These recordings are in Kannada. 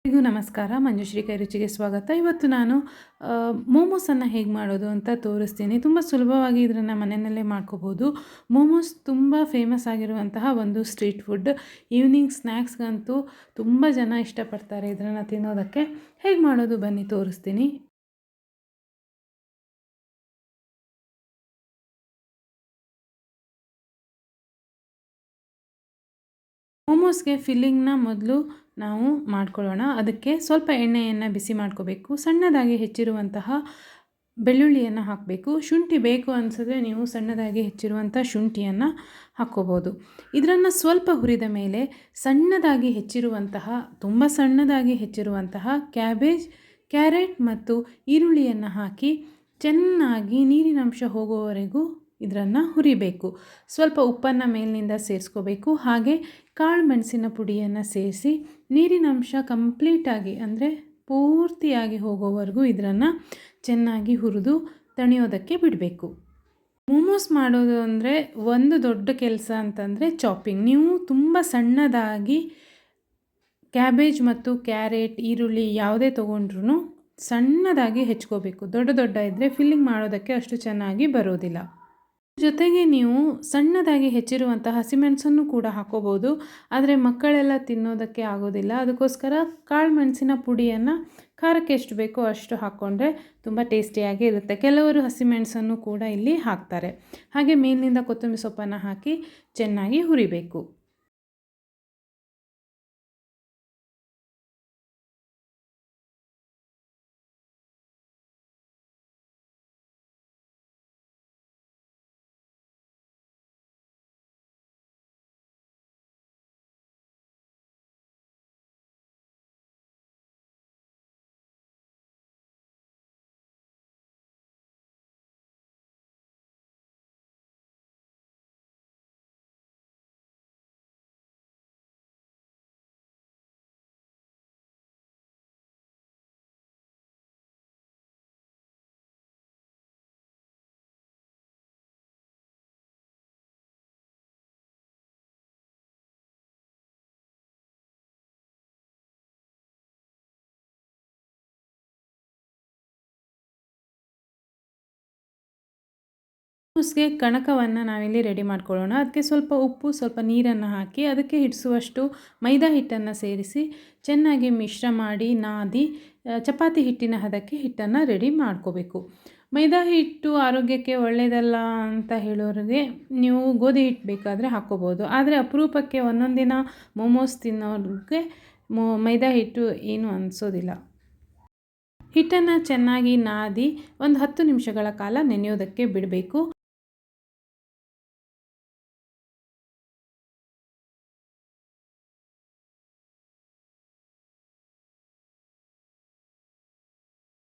ಎಲ್ರಿಗೂ ನಮಸ್ಕಾರ. ಮಂಜುಶ್ರೀ ಕೈ ರುಚಿಗೆ ಸ್ವಾಗತ. ಇವತ್ತು ನಾನು ಮೋಮೋಸನ್ನು ಹೇಗೆ ಮಾಡೋದು ಅಂತ ತೋರಿಸ್ತೀನಿ. ತುಂಬ ಸುಲಭವಾಗಿ ಇದನ್ನು ಮನೆಯಲ್ಲೇ ಮಾಡ್ಕೋಬೋದು. ಮೋಮೋಸ್ ತುಂಬ ಫೇಮಸ್ ಆಗಿರುವಂತಹ ಒಂದು ಸ್ಟ್ರೀಟ್ ಫುಡ್. ಈವ್ನಿಂಗ್ ಸ್ನ್ಯಾಕ್ಸ್ಗಂತೂ ತುಂಬ ಜನ ಇಷ್ಟಪಡ್ತಾರೆ ಇದನ್ನು ತಿನ್ನೋದಕ್ಕೆ. ಹೇಗೆ ಮಾಡೋದು ಬನ್ನಿ ತೋರಿಸ್ತೀನಿ. ಮೋಮೋಸ್ಗೆ ಫಿಲ್ಲಿಂಗ್ನ ಮೊದಲು ನಾವು ಮಾಡ್ಕೊಳ್ಳೋಣ. ಅದಕ್ಕೆ ಸ್ವಲ್ಪ ಎಣ್ಣೆಯನ್ನು ಬಿಸಿ ಮಾಡ್ಕೋಬೇಕು. ಸಣ್ಣದಾಗಿ ಹೆಚ್ಚಿರುವಂತಹ ಬೆಳ್ಳುಳ್ಳಿಯನ್ನು ಹಾಕಬೇಕು. ಶುಂಠಿ ಬೇಕು ಅನಿಸಿದ್ರೆ ನೀವು ಸಣ್ಣದಾಗಿ ಹೆಚ್ಚಿರುವಂಥ ಶುಂಠಿಯನ್ನು ಹಾಕ್ಕೋಬೋದು. ಇದನ್ನು ಸ್ವಲ್ಪ ಹುರಿದ ಮೇಲೆ ಸಣ್ಣದಾಗಿ ಹೆಚ್ಚಿರುವಂತಹ ತುಂಬ ಸಣ್ಣದಾಗಿ ಹೆಚ್ಚಿರುವಂತಹ ಕ್ಯಾರೆಟ್ ಮತ್ತು ಈರುಳ್ಳಿಯನ್ನು ಹಾಕಿ ಚೆನ್ನಾಗಿ ನೀರಿನಂಶ ಹೋಗುವವರೆಗೂ ಇದನ್ನು ಹುರಿಬೇಕು. ಸ್ವಲ್ಪ ಉಪ್ಪನ್ನು ಮೇಲಿನಿಂದ ಸೇರಿಸ್ಕೋಬೇಕು. ಹಾಗೆ ಕಾಳು ಮೆಣಸಿನ ಪುಡಿಯನ್ನು ಸೇರಿಸಿ ನೀರಿನಂಶ ಕಂಪ್ಲೀಟಾಗಿ ಅಂದರೆ ಪೂರ್ತಿಯಾಗಿ ಹೋಗೋವರೆಗೂ ಇದನ್ನು ಚೆನ್ನಾಗಿ ಹುರಿದು ತಣಿಯೋದಕ್ಕೆ ಬಿಡಬೇಕು. ಮೋಮೋಸ್ ಮಾಡೋದು ಅಂದರೆ ಒಂದು ದೊಡ್ಡ ಕೆಲಸ ಅಂತಂದರೆ ಚಾಪಿಂಗ್. ನೀವು ತುಂಬ ಸಣ್ಣದಾಗಿ ಕ್ಯಾಬೇಜ್ ಮತ್ತು ಕ್ಯಾರೆಟ್ ಈರುಳ್ಳಿ ಯಾವುದೇ ತೊಗೊಂಡ್ರೂ ಸಣ್ಣದಾಗಿ ಹೆಚ್ಕೋಬೇಕು. ದೊಡ್ಡ ಇದ್ದರೆ ಫಿಲ್ಲಿಂಗ್ ಮಾಡೋದಕ್ಕೆ ಅಷ್ಟು ಚೆನ್ನಾಗಿ ಬರೋದಿಲ್ಲ. ಜೊತೆಗೆ ನೀವು ಸಣ್ಣದಾಗಿ ಹೆಚ್ಚಿರುವಂಥ ಹಸಿಮೆಣಸನ್ನು ಕೂಡ ಹಾಕೋಬೋದು. ಆದರೆ ಮಕ್ಕಳೆಲ್ಲ ತಿನ್ನೋದಕ್ಕೆ ಆಗೋದಿಲ್ಲ. ಅದಕ್ಕೋಸ್ಕರ ಕಾಳು ಮೆಣಸಿನ ಪುಡಿಯನ್ನು ಖಾರಕ್ಕೆ ಎಷ್ಟು ಬೇಕೋ ಅಷ್ಟು ಹಾಕ್ಕೊಂಡ್ರೆ ತುಂಬ ಟೇಸ್ಟಿಯಾಗಿ ಇರುತ್ತೆ. ಕೆಲವರು ಹಸಿಮೆಣಸನ್ನು ಕೂಡ ಇಲ್ಲಿ ಹಾಕ್ತಾರೆ. ಹಾಗೆ ಮೇಲಿನಿಂದ ಕೊತ್ತಂಬರಿ ಸೊಪ್ಪನ್ನು ಹಾಕಿ ಚೆನ್ನಾಗಿ ಹುರಿಬೇಕು. ಮೋಮೋಸ್ಗೆ ಕಣಕವನ್ನು ನಾವಿಲ್ಲಿ ರೆಡಿ ಮಾಡ್ಕೊಳ್ಳೋಣ. ಅದಕ್ಕೆ ಸ್ವಲ್ಪ ಉಪ್ಪು, ಸ್ವಲ್ಪ ನೀರನ್ನು ಹಾಕಿ ಅದಕ್ಕೆ ಹಿಡಿಸುವಷ್ಟು ಮೈದಾ ಹಿಟ್ಟನ್ನು ಸೇರಿಸಿ ಚೆನ್ನಾಗಿ ಮಿಶ್ರ ಮಾಡಿ ನಾದಿ ಚಪಾತಿ ಹಿಟ್ಟಿನ ಹದಕ್ಕೆ ಹಿಟ್ಟನ್ನು ರೆಡಿ ಮಾಡ್ಕೋಬೇಕು. ಮೈದಾ ಹಿಟ್ಟು ಆರೋಗ್ಯಕ್ಕೆ ಒಳ್ಳೆಯದಲ್ಲ ಅಂತ ಹೇಳೋರಿಗೆ ನೀವು ಗೋಧಿ ಹಿಟ್ಟು ಬೇಕಾದರೆ ಹಾಕ್ಕೋಬೋದು. ಆದರೆ ಅಪರೂಪಕ್ಕೆ ಒಂದೊಂದು ದಿನ ಮೋಮೋಸ್ ತಿನ್ನೋರಿಗೆ ಮೈದಾ ಹಿಟ್ಟು ಏನು ಅನಿಸೋದಿಲ್ಲ. ಹಿಟ್ಟನ್ನು ಚೆನ್ನಾಗಿ ನಾದಿ ಒಂದು 10 ನಿಮಿಷಗಳ ಕಾಲ ನೆನೆಯೋದಕ್ಕೆ ಬಿಡಬೇಕು.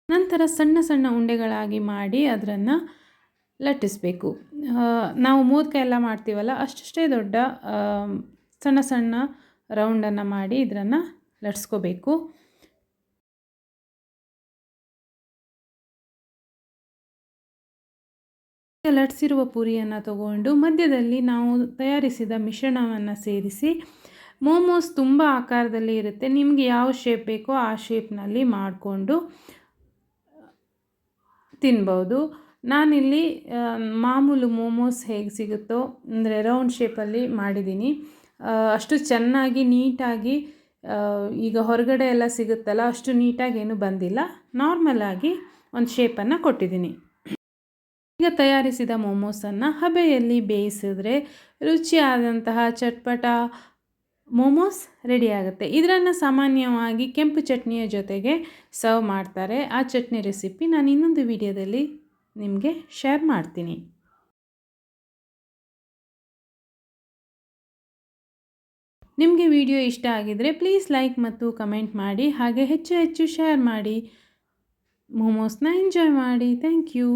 ನಂತರ ಸಣ್ಣ ಸಣ್ಣ ಉಂಡೆಗಳಾಗಿ ಮಾಡಿ ಅದನ್ನು ಲಟ್ಟಿಸಬೇಕು. ನಾವು ಮೋದಕ ಎಲ್ಲ ಮಾಡ್ತೀವಲ್ಲ ಅಷ್ಟೇ ದೊಡ್ಡ ಸಣ್ಣ ಸಣ್ಣ ರೌಂಡನ್ನು ಮಾಡಿ ಇದನ್ನು ಲಟ್ಸ್ಕೋಬೇಕು. ಲಟ್ಸಿರುವ ಪೂರಿಯನ್ನು ತಗೊಂಡು ಮಧ್ಯದಲ್ಲಿ ನಾವು ತಯಾರಿಸಿದ ಮಿಶ್ರಣವನ್ನು ಸೇರಿಸಿ ಮೋಮೋಸ್ ತುಂಬ ಆಕಾರದಲ್ಲಿ ಇರುತ್ತೆ. ನಿಮಗೆ ಯಾವ ಶೇಪ್ ಬೇಕೋ ಆ ಶೇಪ್ನಲ್ಲಿ ಮಾಡಿಕೊಂಡು ತಿನ್ಬೋದು. ನಾನಿಲ್ಲಿ ಮಾಮೂಲು ಮೋಮೋಸ್ ಹೇಗೆ ಸಿಗುತ್ತೋ ಅಂದರೆ ರೌಂಡ್ ಶೇಪಲ್ಲಿ ಮಾಡಿದ್ದೀನಿ. ಅಷ್ಟು ಚೆನ್ನಾಗಿ ನೀಟಾಗಿ ಈಗ ಹೊರಗಡೆ ಎಲ್ಲ ಸಿಗುತ್ತಲ್ಲ ಅಷ್ಟು ನೀಟಾಗಿ ಏನೂ ಬಂದಿಲ್ಲ. ನಾರ್ಮಲಾಗಿ ಒಂದು ಶೇಪನ್ನು ಕೊಟ್ಟಿದ್ದೀನಿ. ಈಗ ತಯಾರಿಸಿದ ಮೋಮೋಸನ್ನು ಹಬೆಯಲ್ಲಿ ಬೇಯಿಸಿದ್ರೆ ರುಚಿಯಾದಂತಹ ಚಟ್ಪಟ ಮೋಮೋಸ್ ರೆಡಿಯಾಗುತ್ತೆ. ಇದನ್ನು ಸಾಮಾನ್ಯವಾಗಿ ಕೆಂಪು ಚಟ್ನಿಯ ಜೊತೆಗೆ ಸರ್ವ್ ಮಾಡ್ತಾರೆ. ಆ ಚಟ್ನಿ ರೆಸಿಪಿ ನಾನು ಇನ್ನೊಂದು ವಿಡಿಯೋದಲ್ಲಿ ನಿಮಗೆ ಶೇರ್ ಮಾಡ್ತೀನಿ. ನಿಮಗೆ ವಿಡಿಯೋ ಇಷ್ಟ ಆಗಿದರೆ ಪ್ಲೀಸ್ ಲೈಕ್ ಮತ್ತು ಕಮೆಂಟ್ ಮಾಡಿ. ಹಾಗೆ ಹೆಚ್ಚು ಶೇರ್ ಮಾಡಿ. ಮೋಮೋಸ್ನ ಎಂಜಾಯ್ ಮಾಡಿ. Thank you.